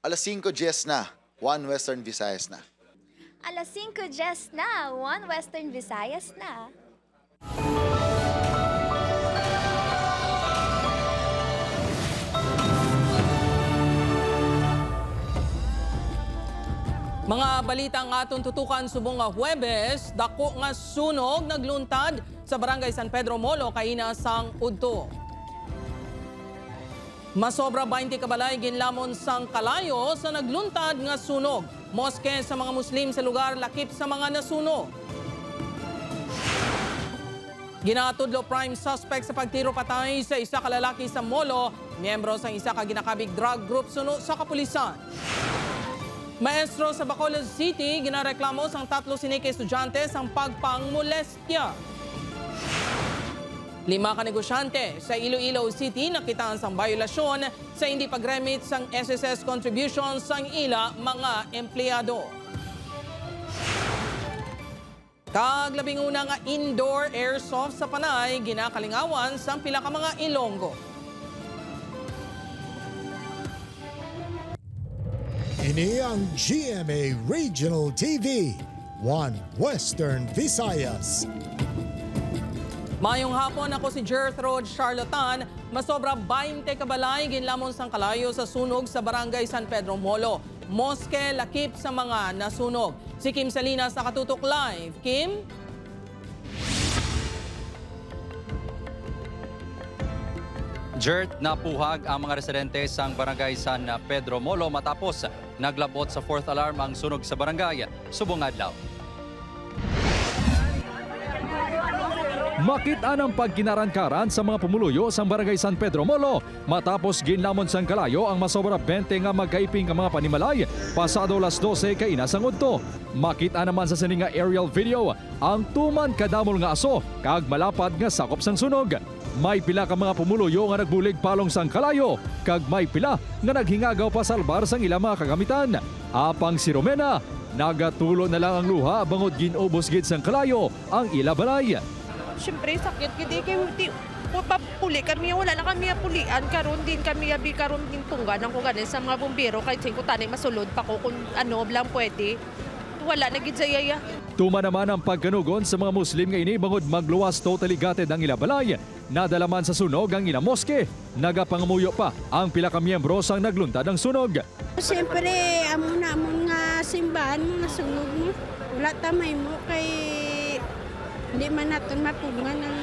Alas 5:10 na, 1 Western Visayas na. Alas 5:10 na, 1 Western Visayas na. Mga balitang atong tutukan subong nga Huwebes, dako nga sunog nagluntad sa Barangay San Pedro Molo kaina sang udto. Masobra 20 kabalay ginlamon sang kalayo sa nagluntad nga sunog. Moske sa mga Muslim sa lugar lakip sa mga nasunog. Ginatudlo prime suspect sa pagtiro patay sa isa ka lalaki sa Molo, miyembro sa isa ka ginakabig drug group suno sa kapulisan. Maestro sa Bacolod City, ginareklamo sang 3 sinike estudyante sang pagpangmolestya. 5 ka negosyante sa Iloilo City nakitaan sang biolasyon sa hindi pagremit sang SSS contributions sang ila mga empleyado. Kaglabing una nga indoor airsoft sa Panay, ginakalingawan sang pila ka mga Ilonggo. Ini ang GMA Regional TV, 1 Western Visayas. Mayong hapon, ako si Gertrude Charlatan. Masobra 20 kabalay ginlamon sang kalayo sa sunog sa Barangay San Pedro Molo. Moske lakip sa mga nasunog. Si Kim Salinas nakatutok live. Kim? Gert, napuhag ang mga residente sang Barangay San Pedro Molo matapos naglabot sa 4th alarm ang sunog sa barangay subong adlaw. Makita ng pagkinarankaran sa mga pumuluyo sa Barangay San Pedro Molo matapos ginlamon sang kalayo ang masobra 20 nga magkaiping nga mga panimalay pasado alas 12 kaina sang udto. Makita naman sa sininga aerial video ang tuman kadamol nga aso kag malapad nga sakop sang sunog. May pila ka mga pumuluyo nga nagbulig palong sang kalayo kag may pila nga naghingagaw pa salbar sang ilang mga kagamitan. Apang si Romena, nagatulo na lang ang luha bangod ginubos gid sang kalayo ang ila balay. Siyempre sakit gid kay puli kami wala na kami pulian karon din kami abi karon din tunggan ko ganin sa mga bumbero kahit sing tanay masulod pa ko kung ano lang pwede. Wala na gid sayaya. Tuma naman ang pagkanugon sa mga Muslim nga ini bangod magluwas totally gutted ang ila balay. Nadalaman sa sunog ang ila moske. Nagapangamuyo pa ang pila ka miyembro sang nagluntad ang sunog. Siyempre, amon nga simbahan mo nga sunog mo. Wala tamay mo kay hindi man natin mapungan ng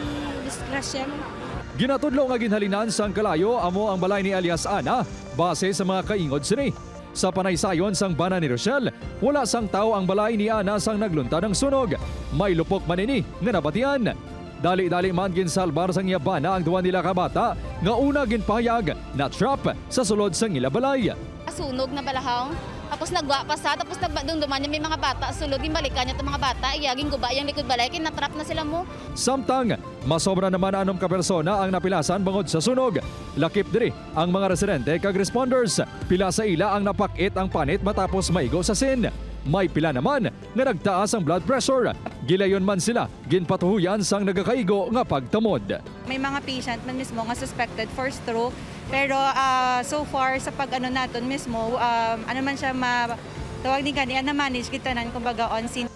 disgrasya mo. Ginatudlo nga ginhalinan sang kalayo amo ang balay ni alias Ana base sa mga kaingod sini. Sa panaysayon sang bana ni Rochelle, wala sang tao ang balay ni Ana sang nagluntad ng sunog. May lupok manini nga nabatian. Dali-dali man ginsalbar sang yabana ang duwa nila ka bata nga una ginpahayag na trap sa sulod sang ila balay. Sunog na balahaw. Tapos nagwa pa sa, tapos nagdumduman niya may mga bata. Sulod yung balikan niya itong mga bata. Iyaging guba yung likod balay, kinatrap na sila mo. Samtang, masobra naman anom ka persona ang napilasan bangod sa sunog. Lakip diri ang mga residente kag responders. Pila sa ila ang napakit ang panit matapos maigo sa sin. May pila naman nga nagtaas ang blood pressure. Gilayon man sila, ginpatuhuyan sang nagakaigo nga pagtamod. May mga patient man mismo nga suspected for stroke pero so far sa pag-ano naton mismo ano man siya tawag ni kani na manage kita nan kumbaga on scene.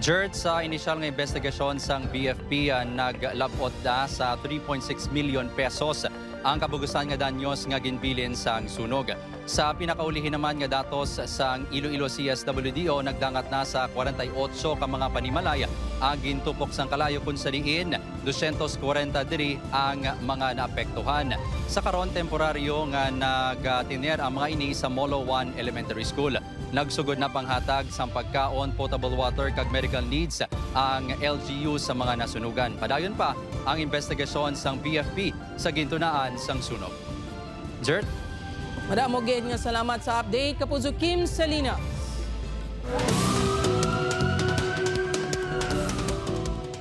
Gert, sa inisyal nga investigasyon sang BFP naglabot da sa 3.6 million pesos ang kabugusan nga danyos nga ginbilin sang sunog. Sa pinakaulihin naman nga datos sang Iloilo CSWDO nagdangat na sa 48 ka mga panimalay ang gintupok sang kalayo kun sa diin 240 diri ang mga naapektuhan. Sa karon temporaryo nga nagtiner ang mga ini sa Molo 1 Elementary School. Nagsugod na panghatag sa pagkaon, potable water kag medical needs ang LGU sa mga nasunugan. Padayon pa ang investigasyon sang BFP sa gintunaan sang sunog. Gert? Madamo gid nga salamat sa update kapuso Kim Salinas.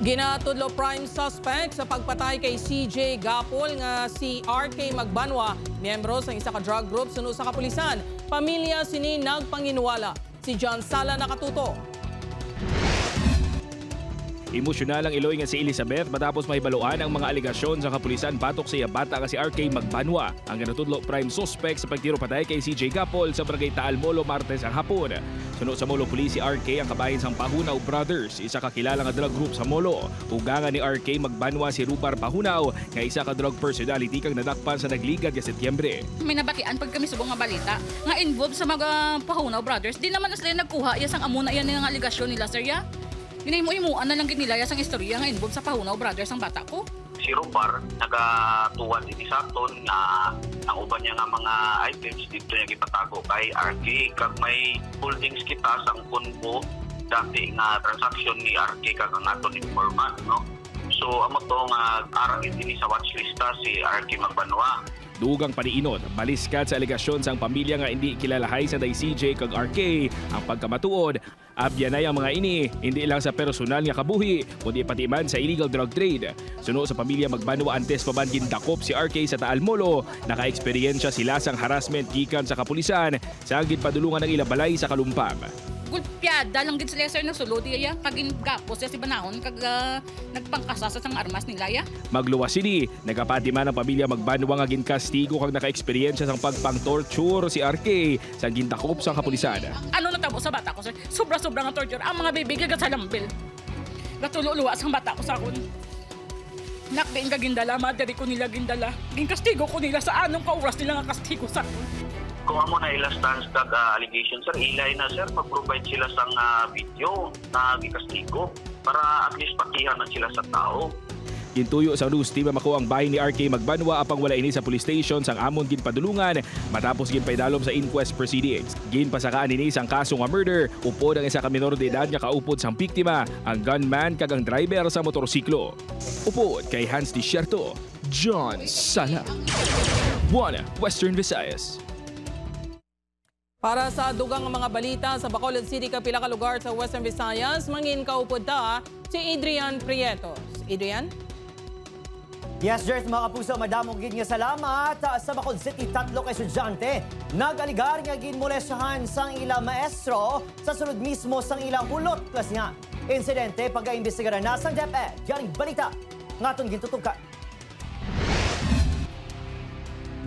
Ginatudlo prime suspect sa pagpatay kay CJ Gapol nga si RK Magbanwa, miyembro sa isa ka drug group suno sa kapulisan. Pamilya sini nagpanginwala. Si John Sala nakatuto. Emosyonal ang iloy nga si Elizabeth matapos mahibaluan ang mga alegasyon sa kapulisan batok sa bata nga si RK Magbanwa. Ang ganutudlo prime suspect sa pagtiro patay kay CJ Gapol sa barangay Taal Molo Martes ang hapon. Sunod sa Molo Police si RK ang kabahin sang Pahunaw Brothers, isa ka kilala nga drug group sa Molo. Ugangan ni RK Magbanwa si Rupar Pahunaw nga isa ka drug personality kang nadakpan sa nagligad nga Setyembre. May nabatian pag kami subong nga balita nga involved sa mga Pahunaw Brothers. Di naman sila nagkuha yasang amuna yan ng aligasyon nila, sir ya. Ginahimo-imuan na lang nila yasang istorya nga involved sa Pahunaw Brothers ang bata ko. Si Rupar nagatuwan din sa aton nga ang uban niya nga mga items dito niya gipatago kay RK kag may holdings kita sang punpo dati nga transaction ni RK kag ang aton informant, no. So amo to nga arang din sa watchlista si RK Magbanwa. Dugang paniinod, baliskat sa alegasyon sang pamilya nga hindi kilalahay sa CJ kag RK ang pagkamatuod. Abyanay ang mga ini, hindi lang sa personal nga kabuhi, kundi pati man sa illegal drug trade. Sunod sa pamilya Magbanwa antes pa man gindakop si RK sa Taal Molo, naka-eksperyensya sila sang harassment gikan sa kapulisan sa ginpadulungan ng ilabalay sa Kalumpang. Gulpyada lang gid sila, sir, nagsulod iya kagin gapos si banahon kag nagpangkasasa sang armas nila ya. Magluwas sini, nagapati man ang pamilya Magbanwa nga ginkastigo kag naka-eksperyensya sang pagpang-torture si RK sa gintakop sa kapulisan. Ano natabo sa bata ko, sir? Sobra-sobra nga torture. Ang mga bibigay ka sa lambil. Natululuwas ang bata ko sa akon. Nakdiin ka gindala, madari ko nila gindala. Ginkastigo ko nila sa anong kauras nila nga kastigo sa akon. Kung amo na ila stance kag allegation, sir, ilay na, sir, mag-provide sila sang video na gikastigo para at least pakihan na sila sa tao. Gintuyo sa news team mako ang bahay ni RK Magbanwa apang wala ini sa police station sang amon ginpadulungan matapos ginpaidalom sa inquest proceedings. Ginpasakaan ini sang kaso nga murder upod ang isa ka minor de edad nga kaupod sang biktima, ang gunman kag ang driver sa motorsiklo. Upod kay Hans Desierto, John Sala, One Western Visayas. Para sa dugang mga balita sa Bacolod City kapila ka lugar sa Western Visayas, mangin kaupod ta si Adrian Prietos. Adrian? Yes, Jers, mga kapuso, madamong gid nga salamat sa Bacolod City. 3 ka estudyante nag-aligar nga ginmolestahan sang ilang maestro sa sulod mismo sang ilang hulot klasya. Insidente pag-aimbestigaran na sang DepEd. Yaring balita ngaton gintutugkan.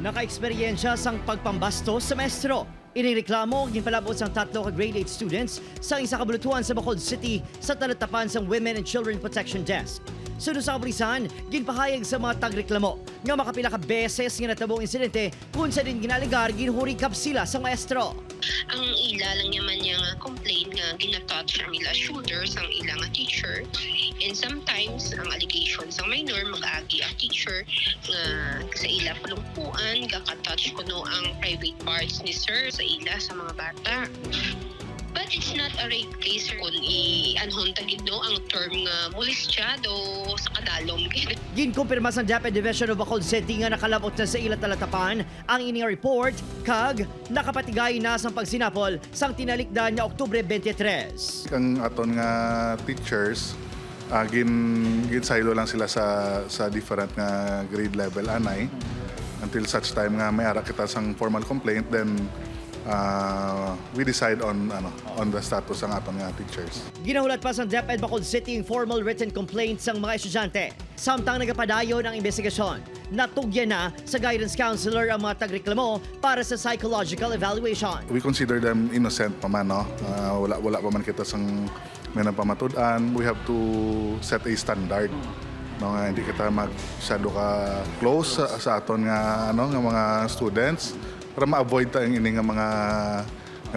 Naka-eksperyensya sang pagpambasto sa maestro. Inireklamo ginpalabot sang 3 ka grade 8 students sa isa ka bulutuan sa Bacolod City sa talatapan sang Women and Children Protection Desk. Sunod sa kapulisan, ginpahayag sa mga tagreklamo nga makapila ka beses nga natabong insidente kung sa din ginaligar ginhurikap sila sa maestro. Ang ila lang naman niya nga complain nga ginatouch ang ila shoulders ang ila nga teacher, and sometimes ang allegations ang minor mag-agi ang teacher nga sa ila palungpuan gaka-touch kuno ang private parts ni sir sa ila sa mga bata. But it's not a rape case kung i-anhon tagid no ang term nga molestyado sa kadalom. Ginkumpirma sa DepEd Division of Bacolod City nga nakalabot na sa ila talatapan ang ining report kag nakapatigay na sa pagsinapol sang tinalikdan niya Oktubre 23. Ang aton nga teachers ginsaylo lang sila sa different nga grade level anay until such time nga may ara kita sang formal complaint, then we decide on the status ng aton nga teachers. Ginahulat pa sa DepEd Bacolod City ang formal written complaints ng mga estudyante. Samtang nagapadayon ang investigasyon, natugyan na sa guidance counselor ang mga tagreklamo para sa psychological evaluation. We consider them innocent pa man, no? Wala pa man kita sang may napamatud-an. We have to set a standard. No, nga hindi kita masyado ka close sa aton nga nga mga students para ma-avoid tayong ini nga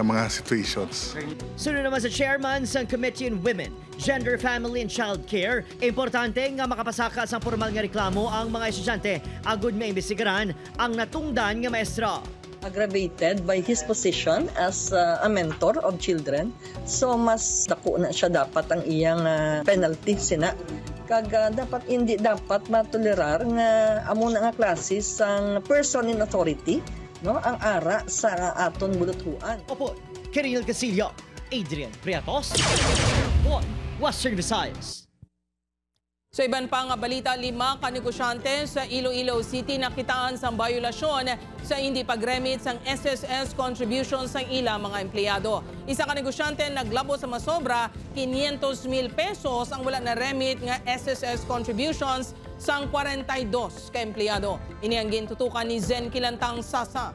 mga situations. Sunod naman sa chairman sa Committee on Women, Gender, Family and Child Care, importante nga makapasaka sa formal nga reklamo ang mga estudyante agud nga imbestigaran ang natungdan nga maestro. Aggravated by his position as a mentor of children, so mas dako na siya dapat ang iyang penalty sina. Kag dapat hindi dapat matolerar nga amo na nga klase sang person in authority, no, ang ara sa aton bulutuan. Opo, Kiril Casillo, Adrian Prietos, One Western Visayas. Sa iban pang balita, 5 kanegosyante sa Iloilo City nakitaan sa biolasyon sa hindi pagremit sang SSS contributions ng ilang mga empleyado. Isa ka negosyante naglabo sa masobra 500,000 pesos ang wala na remit nga SSS contributions sang 42 ka empleyado. Ini ang gintutukan ni Zen Kilantang Sasa.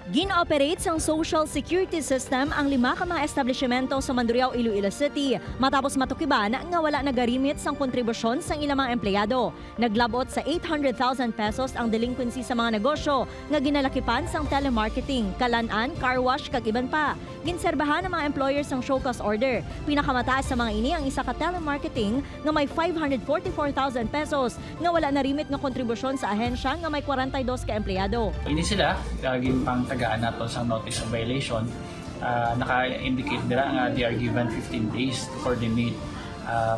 Gin-operate sang social security system ang 5 ka mga establishmento sa Mandurriao, Iloilo City matapos matukiban nga wala nagarimit sang kontribusyon sang ilang mga empleyado. Naglabot sa 800,000 pesos ang delinquency sa mga negosyo nga ginalakipan sang telemarketing, kalan-an, car wash kag iban pa. Ginserbahan ng mga employers ang show cause order. Pinakamataas sa mga ini ang isa ka telemarketing nga may 544,000 pesos nga wala narimit nga kontribusyon sa ahensya nga may 42 ka empleyado. Ini sila kaging pang tagaan nato sa notice of violation, naka-indicate nila nga they are given 15 days to coordinate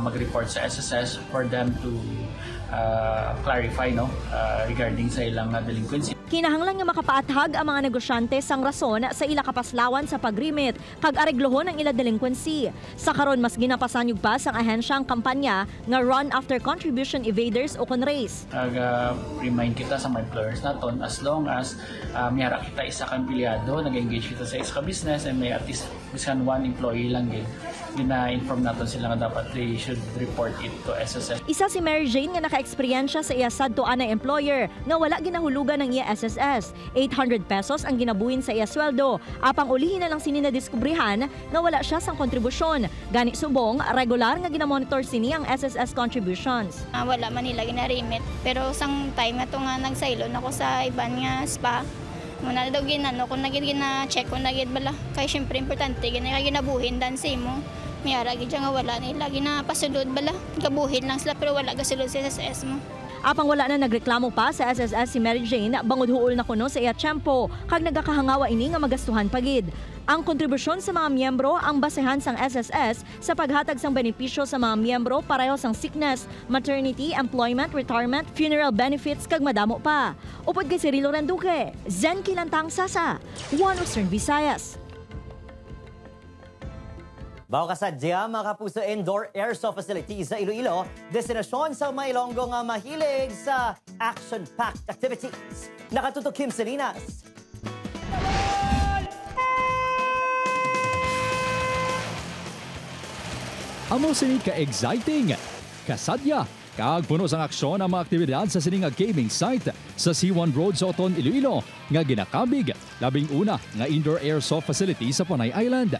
mag-report sa SSS for them to clarify regarding sa ilang delinquency. Kinahanglan nga makapaathag ang mga negosyante sang rason sa ila kapaslawan sa pagrimit kag areglohon ang ila delinquency. Sa karon mas ginapasanyog pa sang ahensya ang kampanya nga Run After Contribution Evaders o Conrace. Remind kita sa mga employers naton as long as mayara kita isa ka empleyado, nag-engage kita sa isa ka business and may at least bisan one employee lang gina-inform natin sila nga dapat they should report it to SSS. Isa si Mary Jane nga naka-eksperyensya sa iya sadtoan na employer nga wala ginahulugan ng iya SSS. 800 pesos ang ginabuhin sa iya sweldo. Apang ulihin na lang sini na diskubrihan nga wala siya sang kontribusyon. Gani subong, regular nga ginamonitor sini ang SSS contributions. Wala man nila ginarimit. Pero sang time na to nga nagsailon ako sa iban nga spa. Muna daw ginano kung gina-check ko na bala. Kaya syempre importante ginabuhin dan sa imo. Mayara gid nga wala nila ginapasulod bala. Kabuhin lang sila pero wala gasulod sa SSS mo. Apang wala na nagreklamo pa sa SSS si Mary Jane, bangod huol na kuno sa iya tiyempo kag nagakahangawa ini nga magastuhan pagid. Ang kontribusyon sa mga miyembro ang basehan sang SSS sa paghatag sang benepisyo sa mga miyembro pareho sang sickness, maternity, employment, retirement, funeral benefits kag madamo pa. Upod kay Cirilo Renduque, Zen Kilantang Sasa, One Western Visayas. Bago kasadya, mga kapuso, indoor airsoft facility sa Iloilo, destinasyon sa mga Ilonggo nga mahilig sa action-packed activities. Nakatutok Kim Salinas. Amo sini ka-exciting, kasadya, kag puno sang aksyon ang mga aktibidad sa sining gaming site sa C1 Road sa Oton, Iloilo nga ginakabig, labing una nga indoor airsoft facility sa Panay Island.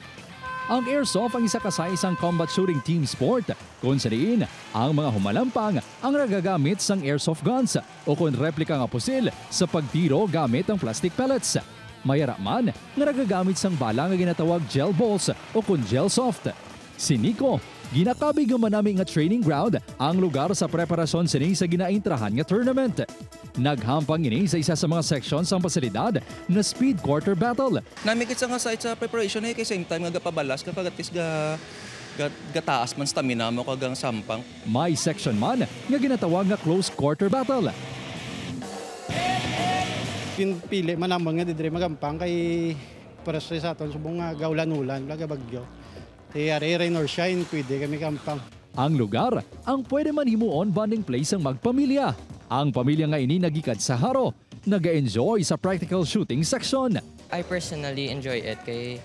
Ang airsoft ang isa ka isang combat shooting team sport kung saan ang mga humalampang ang nagagamit sang airsoft guns o kung replika nga pusil sa pagtiro gamit ang plastic pellets. Mayara man nga nagagamit sang bala nga ginatawag gel balls o kung gel soft. Si Nico, ginakabig nga manami nga training ground ang lugar sa preparasyon sini sa ginaintrahan nga tournament. Naghampang ini sa isa sa mga sections ang pasilidad na speed quarter battle. Namikit sa nga site sa preparation kay same time nga gapabalas kapag atis gataas man stamina mo kagang sampang. May section man nga ginatawag nga close quarter battle. Pinpili manamang nga didre magampang kay para sa aton subong nga gaulan-ulan laga bagyo. Rain or shine, pwede kami kampang. Ang lugar ang pwede man himuon bonding place ang magpamilya. Ang pamilya nga ini nagikad sa haro, naga-enjoy sa practical shooting section. I personally enjoy it kay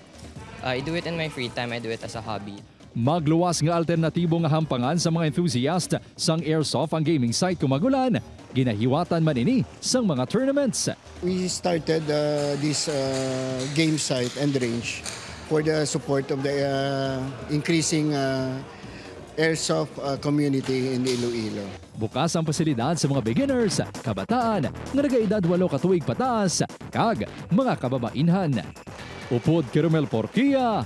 I do it in my free time, I do it as a hobby. Magluwas nga alternatibo nga hampangan sa mga enthusiast sang airsoft ang gaming site kumagulan. Ginahiwatan man ini sang mga tournaments. We started this game site and range for the support of the increasing airsoft community in Iloilo. Bukas ang pasilidad sa mga beginners, kabataan, nga nagaedad 8 katuig pataas, kag mga kababainhan. Upod kay Romel Porquia,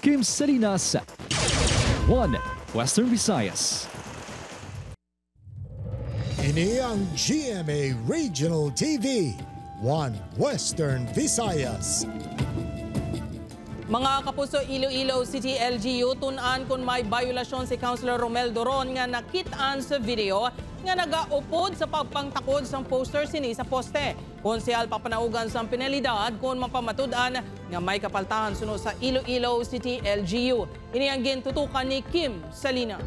Kim Salinas, One Western Visayas. Ini ang GMA Regional TV, One Western Visayas. Mga kapuso, Iloilo City LGU tunan kung may violasyon si Councilor Romel Doron nga nakitaan sa video nga nagaupod sa pagpangtakod sa poster sini sa poste. Konsehal papanaugan sa penalidad kung mapamatud-an nga may kapaltahan sunod sa Iloilo City LGU. Ini ang gintutukan ni Kim Salinas.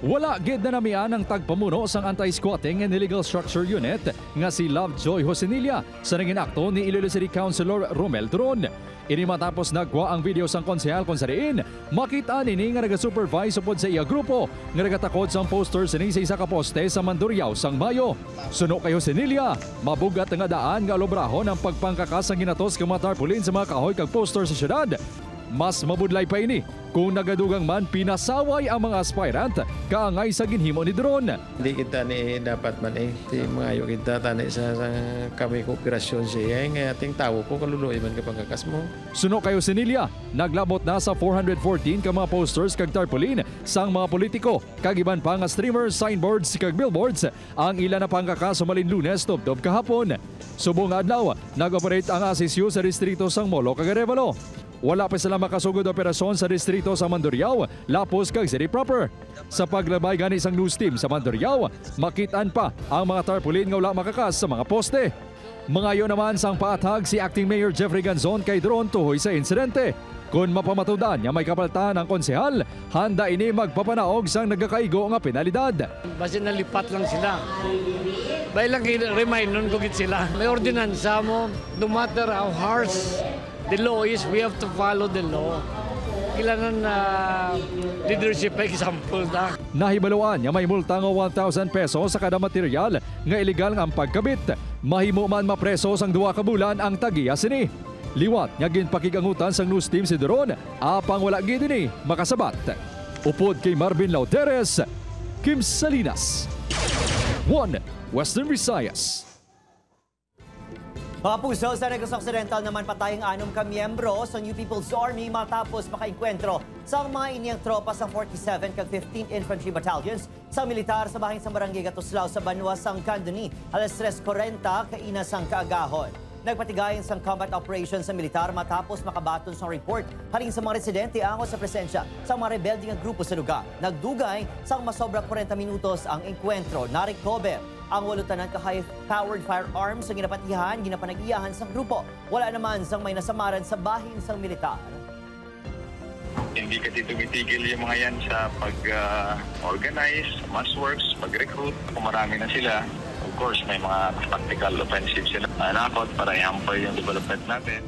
Wala gid na namian ang tagpamuno sang Anti-Squatting and Illegal Structure Unit nga si Lovejoy Josenilla sa naging akto ni Iloilo City Councilor Romel Doron. Ini matapos nagwa ang video sang konsehal kung sariin, makita nini nga naga-supervise upod sa iya grupo nga nagatakod sang poster sini sa isa ka poste sa Mandurriao sang Mayo. Suno kay Josenilla, mabugat nga daan nga alobrahon ang pagpangkakas ang ginatos ka mga tarpaulin sa mga kahoy kag poster sa syudad. Mas mabudlay pa ini kung nagadugang man pinasaway ang mga aspirant kaangay sa ginhimo ni Doron. Hindi kita ni dapat man di maayo kita tani sa kami kooperasyon siya nga ating tawo ko kaluluoy man kapag kakas mo. Suno kayo Sinilya, naglabot na sa 414 ka mga posters kag tarpaulin sang mga politiko kag iban pa nga streamers, signboards kag billboards ang ilan na pangkakas sumalin Lunes tubtob kahapon. Subong adlaw, nag-operate ang asisyo sa distrito sang Molo kag Arevalo. Wala pa sila makasugod operasyon sa distrito sa Mandurriao, Lapos kag City proper. Sa paglabay gani sang news team sa Mandurriao, makitaan pa ang mga tarpaulin nga wala makakas sa mga poste. Mangayo naman sang paatag si Acting Mayor Jeffrey Ganzon kay Doron tuhoy sa insidente. Kung mapamatudan nga may kapaltahan ang konsehal, handa ini magpapanaog sang nagakaigo nga penalidad. Basta nalipat lang sila. Bay lang remind nun kugit sila. May ordinansa mo, no matter how harsh the law is, we have to follow the law. Kailangan na leadership example na. Nahibaluan nga may multa nga 1,000 pesos sa kada material nga illegal ang pagkabit. Mahimo man mapreso sang 2 ka bulan ang tagiya sini. Liwat nga ginpakigangutan sang news team si Doron, apang wala gid ini makasabat. Upod kay Marvin Lauteres, Kim Salinas, 1 Western Visayas. Mga puso, sa Negros Occidental naman patayang 6 kamiyembro sa New People's Army matapos makainkwentro sa mga iniyang tropa sa 47 kag 15 Infantry Battalions sa militar sa bahin sa Barangay Gatuslao sa Banwa sang Candoni, alas 3:40 kaina sang kaagahon. Nagpatigayon sang combat operations sa militar matapos makabaton sa report haring sa mga residente ango sa presensya sa mga rebelde nga grupo sa lugar. Nagdugay sang masobra 40 minutos ang enkwentro na recover ang 8 tanan ka high-powered firearms sa ginapatihan, ginapanag-iyahan sa grupo. Wala naman sang may nasamaran sa bahin sang militar. Hindi kasi tumitigil yung mga yan sa pag-organize, mass works, pag-recruit. Kung marami na sila, of course, may mga tactical offensive sila. Nakakot para i-hamper yung development natin.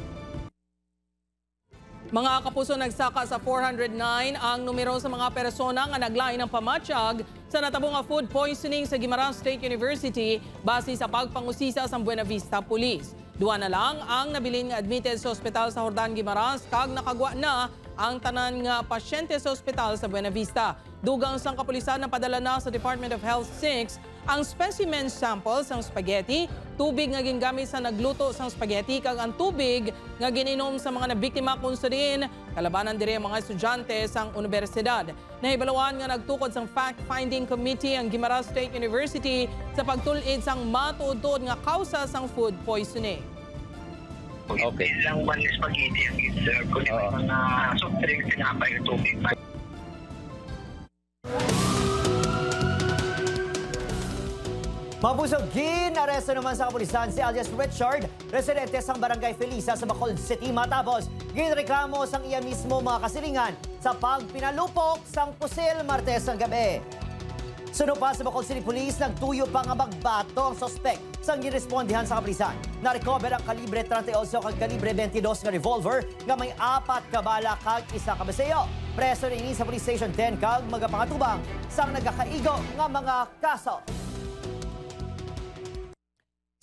Mga kapuso, nagsaka sa 409 ang numero sa mga persona nga naglain ng pamatsyag sa natabong nga food poisoning sa Guimaras State University base sa pagpangusisa sa Buena Vista Police. 2 na lang ang nabilin nga admitted sa ospital sa Jordan Guimaras kag nakagwa na ang tanan nga pasyente sa ospital sa Buena Vista. Dugang sang kapulisan na padala na sa Department of Health 6 ang specimen samples ng spaghetti, tubig nga gingamit sa nagluto sang spaghetti kag ang tubig nga gininom sa mga nabiktima kun sa din kalabanan diri ang mga estudyante sang universidad. Nahibaluan nga nagtukod sang fact-finding committee ang Guimaras State University sa pagtul-id sang matuod-tuod nga kausa sang food poisoning. Okay. Ilang one spaghetti ang iserve ko yung mga soft drinks tinapay yung tubig. Mabusog ginaresto naman sa kapulisan si alias Richard, residente sang Barangay Felisa sa Bacolod City matapos ginreklamo sang iya mismo mga kasilingan sa pagpinalupok sang pusil Martes ang gabi. Suno pa sa Bacolod City Police, nagtuyo pa nga magbato ang sospek sang girespondihan sa kapulisan. Na-recover ang kalibre 38 kag kalibre 22 nga revolver nga may 4 ka bala kag 1 ka baseyo. Preso rin sa Police Station 10 kag magapangatubang sang nagakaigo nga mga kaso.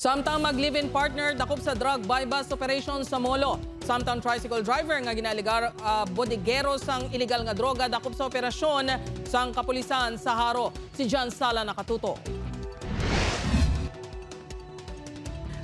Samtang mag-live-in partner dakop sa drug buy-bust operation sa Molo. Samtang tricycle driver nga ginaligar bodigero sang illegal nga droga dakop sa operasyon sang kapulisan sa Haro. Si John Sala nakatuto.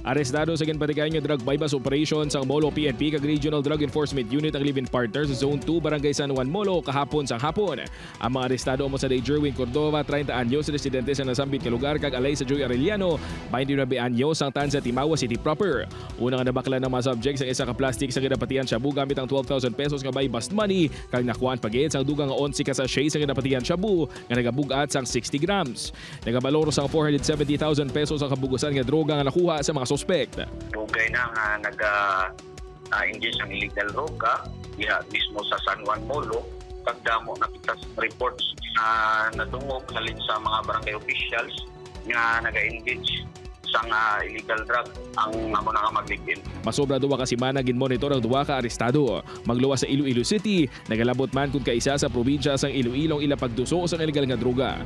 Arestado sa ginpatigayon nga drug bypass operation sa Molo PNP kag Regional Drug Enforcement Unit ang live-in partner sa Zone 2 Barangay San Juan Molo kahapon sang hapon. Ang mga arestado mo sa Jerwin Cordova, 30 anyos, residente sa nasambit nga lugar kag alay sa Joy Arellano, 29 anyos, ang tan sa Timawa City proper. Unang nabaklan ng mga subjects ang isa ka plastic sa ginapatian Shabu gamit ang 12,000 pesos nga bypass money kag nakuan pagit sang dugang nga 11 ka sachet sa ginapatian Shabu nga nagabugat sang 60 grams. Nagabaloro sang 470,000 pesos ang kabugusan nga droga nga nakuha sa mga suspect. Dugay na nga nag-engage ang illegal droga mismo sa San Juan Molo. Kagdamo nakita sa reports na nadungog halin sa mga barangay officials nga nag-engage sang illegal drug ang amo na nga maglibin. Masobra duwa ka semana ginmonitor ang duwa ka arestado. Magluwas sa Iloilo City, nagalabot man kung kaisa sa probinsya sang Iloilo ila pagduso sang illegal nga droga.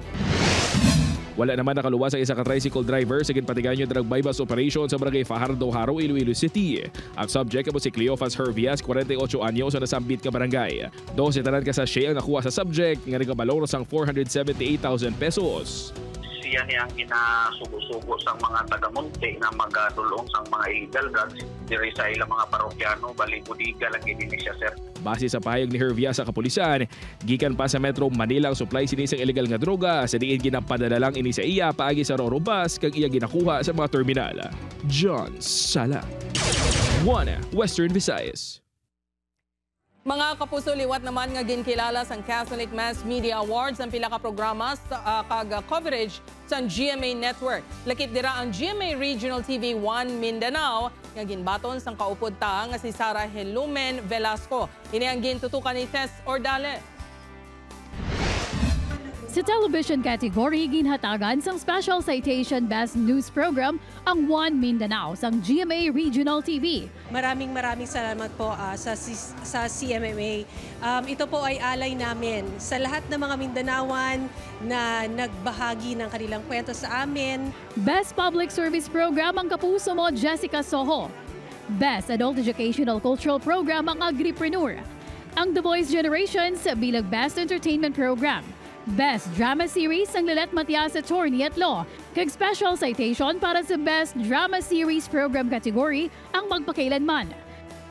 Wala naman nakaluwas ang isa ka tricycle driver sa ginpatigayon drug bypass operation sa Barangay Fajardo, Haro, Iloilo City. Ang subject amo si Cleofas Hervias, 48 anyos sa nasambit ka barangay. 12 tanan ka sachet ang nakuha sa subject nga nagabaloro sang 478,000 pesos. Siya niyang ginasugo-sugo sa mga taga-Monte na magadulong sa mga illegal drugs diri sa ilang mga parokyano, bali-budiga lang gini siya, sir. Base sa pahayag ni Hervia sa kapulisan, gikan pa sa Metro Manila ang supply sinisang illegal nga droga sa diin ginapadala lang ini sa iya paagi sa Roro Bus kag iya ginakuha sa mga terminal. John Sala, 1 Western Visayas. Mga kapuso, liwat naman nga ginkilala sa Catholic Mass Media Awards ang pila ka programa kag coverage sa GMA Network. Lakip dira ang GMA Regional TV 1 Mindanao nga ginbaton sang kaupod ta nga si Sarah Helumen Velasco. Ini ang gintutukan ni Tess Ordale. Sa television category, ginhatagan sang Special Citation Best News Program ang One Mindanao sang GMA Regional TV. Maraming salamat po sa CMMA. Ito po ay alay namin sa lahat ng mga Mindanaoan na nagbahagi ng kanilang kwento sa amin. Best Public Service Program ang kapuso mo, Jessica Soho. Best Adult Educational Cultural Program ang Agripreneur. Ang The Voice Generations bilang Best Entertainment Program. Best Drama Series ang Lilet Matias Attorney at Law. Kag Special Citation para sa Best Drama Series Program category ang magpakailanman.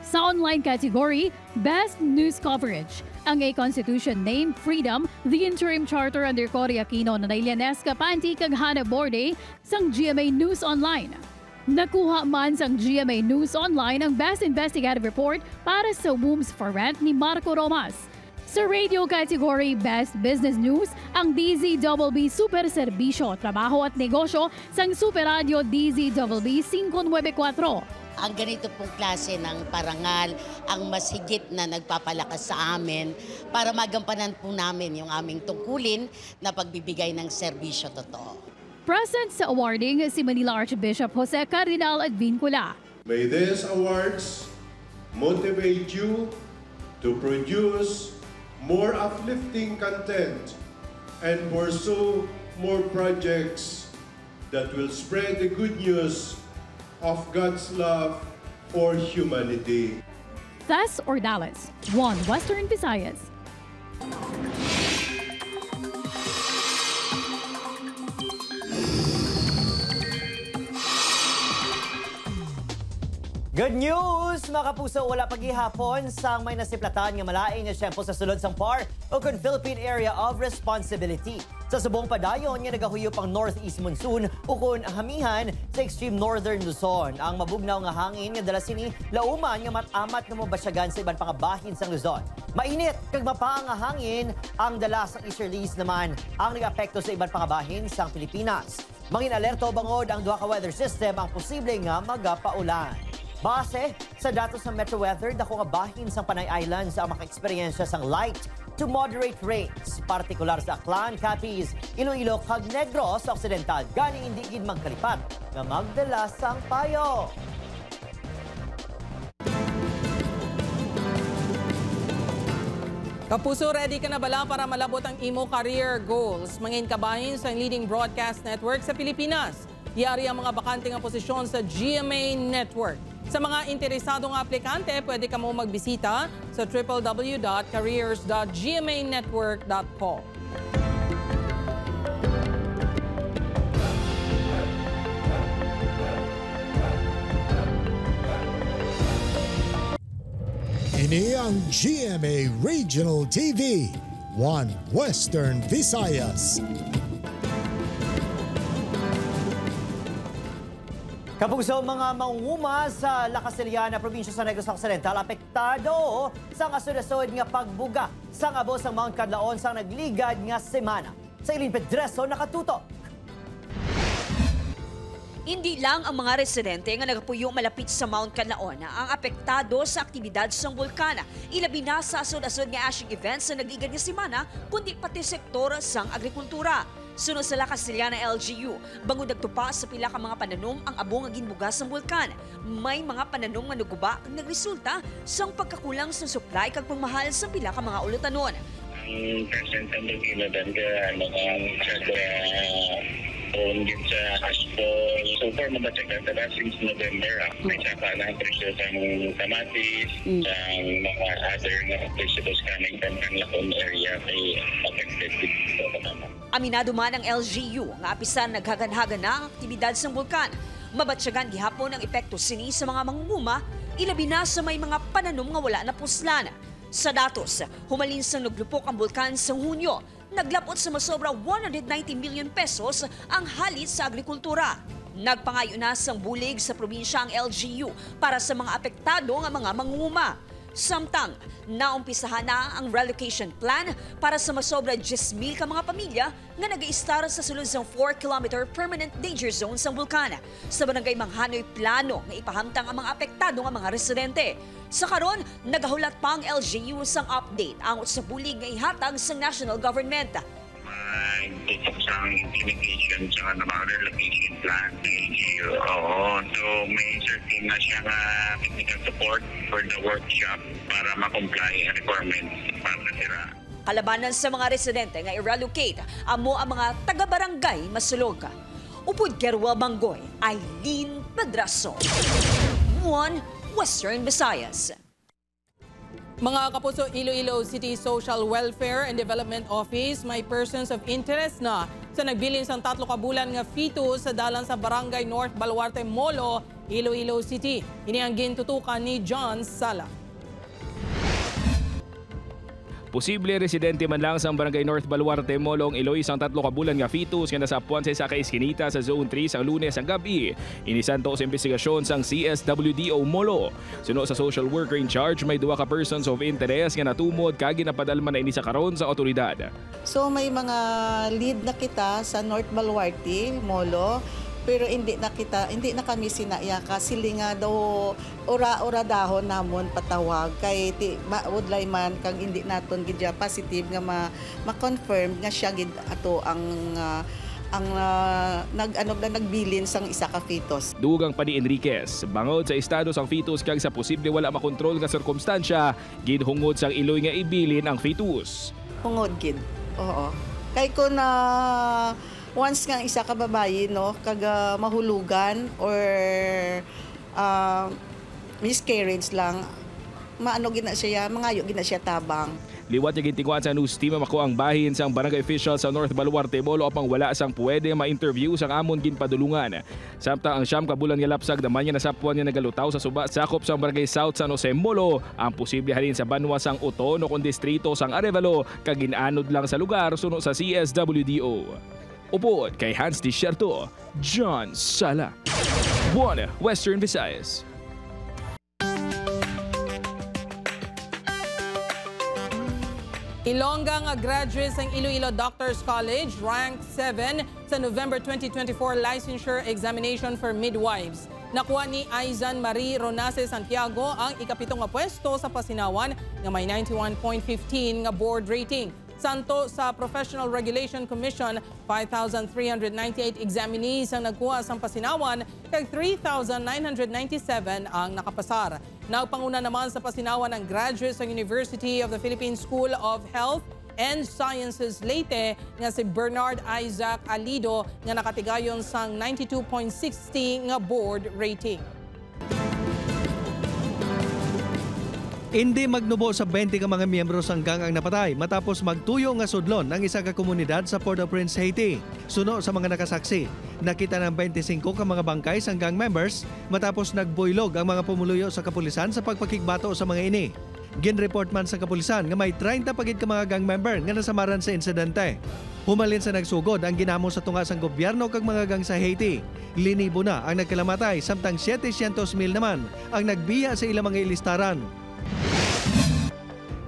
Sa online category, Best News Coverage. Ang A Constitution named Freedom, the Interim Charter under Cory Aquino na Nailianesca Panti kag Hannah Borde sang GMA News Online. Nakuha man sang GMA News Online ang Best Investigative Report para sa Wombs for Rent ni Marco Romas. Sa radio category, Best Business News, ang DZBB Super Serbisyo, Trabaho at Negosyo sang Super Radio DZBB 594. Ang ganito pong klase ng parangal ang mas higit na nagpapalakas sa amin para magampanan po namin yung aming tungkulin na pagbibigay ng serbisyo totoo. Present sa awarding si Manila Archbishop Jose Cardinal Advincula. May these awards motivate you to produce more uplifting content and pursue more projects that will spread the good news of God's love for humanity. Tess Ordales, 1 Western Visayas. Good news! Mga kapuso, wala paghihapon sang may nasiplatan nga malaing nga siyempo sa sulod sang PAR o kung Philippine Area of Responsibility. Sa subong padayon nga nagahuyop ang northeast monsoon o kung ang hamihan sa extreme northern Luzon. Ang mabugnaw nga hangin nga dala sini lauman nga matamat nga mabasyagan sa iban pang bahin sang Luzon. Mainit kag mapaang nga hangin ang dala sang easterlies naman ang nag-apekto sa iban pang bahin sang Pilipinas. Mangin alerto bangod ang duha ka weather system ang posible nga magapaulan. Base sa datos ng Metro Weather, dako nga bahin sang Panay Islands ang maka-eksperyensya sang light to moderate rains, partikular sa Aklan, Capiz, Iloilo, kag Negros sa Occidental. Gani hindi gid magkalipat nga magdala sang payo. Kapuso, ready ka na bala para malabot ang imo career goals? Mangin kabahin sa leading broadcast network sa Pilipinas. Yari ang mga bakante nga posisyon sa GMA Network. Sa mga interesadong aplikante, pwede ka mo magbisita sa www.careers.gmanetwork.com. . Ini ang GMA Regional TV, One Western Visayas. Kapuso, mga mangunguma sa La Casillana, probinsya sa Negros Occidental, apektado sa kasunod nga pagbuga sa abos ng Mount Cadlaon sa nagligad nga semana. Sa Eileen Pedreso, nakatutok. Hindi lang ang mga residente nga nagapuyo malapit sa Mount Cadlaon ang apektado sa aktibidad sa bulkana. Ilabi na sa asod-asod nga ashing events sa nagigad nga semana, kundi pati sektor sang agrikultura. Sunod sa La Casillana LGU, bangod nagtupa sa pila ka mga pananom ang abo nga ginbugas sa bulkan. May mga pananom nga naguba kag nagresulta sang pagkakulang sa supply kag pagmahal sa pila ka mga ulutanon. Ang present ang magiladan ka on din sa asphalt. So far, mabatsagan na since November. May saka na ang presyo sa kamatis, sa mga other vegetables coming from Canlacon area ay affected dito. Aminado man ang LGU nga apisan naghaganhagan na ang aktibidad sa bulkan. Mabatsagan gihapon ang epekto sini sa mga mangunguma, ilabi na sa may mga pananom nga wala na puslan. Sa datos, humalin sa naglupok ang bulkan sa Hunyo. Naglapot sa masobra 190 million pesos ang halit sa agrikultura. Nagpangayo na sang bulig sa probinsya ang LGU para sa mga apektado nga mga mangunguma. Samtang, naumpisahan na ang relocation plan para sa masobra 10,000 ka mga pamilya nga nag-i-start sa sulod ng 4-kilometer permanent danger zone sa bulkan. Sa barangay Manghanoy plano nga ipahamtang ang mga apektado nga mga residente. Sa karon, nagahulat pa ang LGU sang update angot sa bulig nga ihatag sa national government. Tutok sa implementation sa mga relocation plan ng LGU. So may certain na siyang technical support for the workshop para ma-comply ang requirements para sira. Kalabanan sa mga residente nga i-relocate amo ang mga taga-barangay Masulog. Upod Gerwel Bangoy, Eileen Pedraso. One Western Visayas. Mga kapuso, Iloilo City Social Welfare and Development Office may persons of interest na sa nagbilin sang 3 ka bulan nga fetus sa dalan sa Barangay North Baluarte Molo, Iloilo City. Ini ang gintutukan ni John Sala. Posible residente man lang sa Barangay North Baluarte Molo ang Iloy sang 3 ka bulan nga fetus nga nasapuan sa isa ka iskinita sa Zone 3 sang Lunes ang gabi. Inisanto sa investigasyon sang CSWDO Molo. Suno sa social worker in charge, may 2 ka persons of interest nga natumod kag ginapadalman na ini sa karon sa otoridad. So may mga lead na kita sa North Baluarte Molo. Pero hindi na kami sinaya kasi nga daw ora dahon namon patawag kay maudlay man kag hindi naton gidya positive nga ma-confirm nga siya gid ato ang nagbilin sang isa ka fetus. Dugang pa ni Enriquez, bangod sa estado sang fetus kag sa posible wala makontrol nga sirkumstansya, gidhungod sang Iloy nga ibilin ang fetus. Hungod gid. Oo. Kay ko na once nga isa ka babayi no kag mahulugan or miscarriage lang maano gina siya mangayo gina siya tabang. Liwat yung gintinguan sa news team mako ang bahin sang barangay official sa North Baluarte Molo apang wala sang pwede ma-interview sang amon ginpadulungan. Samtang ang 9 ka bulan nga lapsag naman niya nasapuan niya nagalutaw sa suba sakop sang barangay South San Jose Molo ang posible halin sa banwa sang Uton o kon distrito sang Arevalo kag ginanod lang sa lugar suno sa CSWDO. Upod kay Hans Desierto, John Sala. One Western Visayas. Ilongga nga graduates ng Iloilo Doctors College ranked 7 sa November 2024 licensure examination for midwives. Nakuha ni Aizan Marie Ronase Santiago ang ikapitong pwesto sa Pasinawan nga may 91.15 nga board rating. Santo sa Professional Regulation Commission, 5,398 examinees ang nagkuha sa Pasinawan kag 3,997 ang nakapasar. Nagpanguna naman sa Pasinawan ang graduates ng University of the Philippines School of Health and Sciences Leyte nga si Bernard Isaac Alido nga nakatigayon sang 92.60 nga board rating. Hindi magnubo sa 20 ka mga miyembro sang gang ang napatay matapos magtuyo nga sudlon ng isa ka komunidad sa Port-au-Prince, Haiti. Suno sa mga nakasaksi, nakita ng 25 ka mga bangkay sang gang members matapos nagbuylog ang mga pumuluyo sa kapulisan sa pagpakigbato sa mga ini. Ginreport man sa kapulisan nga may 30 pagid ka mga gang member nga nasamaran sa insidente. Humalin sa nagsugod ang ginamo sa tunga sang gobyerno kag mga gang sa Haiti. Linibo na ang nagkalamatay samtang 700,000 naman ang nagbiya sa ilang mga ilistaran.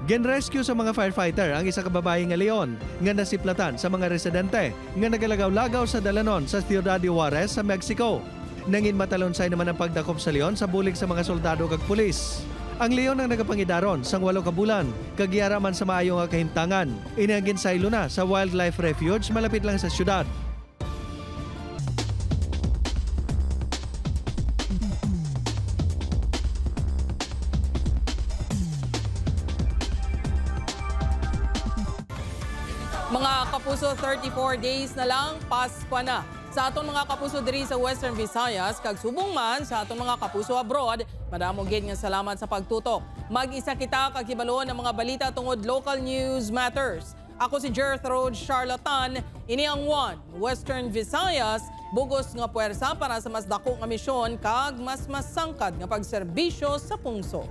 Genrescue sa mga firefighter ang isa ka babae nga leon nga nasiplatan sa mga residente nga nagalagaw-lagaw sa dalanon sa Ciudad de Juarez sa Mexico. Nangin matalonsay naman ang pagdakop sa leon sa bulig sa mga soldado kag pulis. Ang leon ang nagapangidaron sang 8 ka bulan kagyara man sa maayo nga kahimtangan. Inangin saylo na sa wildlife refuge malapit lang sa syudad. Mga kapuso, 34 days na lang, Pasko na. Sa atong mga kapuso diri sa Western Visayas, kag subong man sa atong mga kapuso abroad, madamo gid nga salamat sa pagtutok. Mag-isa kita kag hibaluon ang mga balita tungod local news matters. Ako si Gertrude Charlatan, ini ang One Western Visayas, bugos nga puwersa para sa mas dako nga misyon kag mas sangkad nga pagserbisyo sa pungso.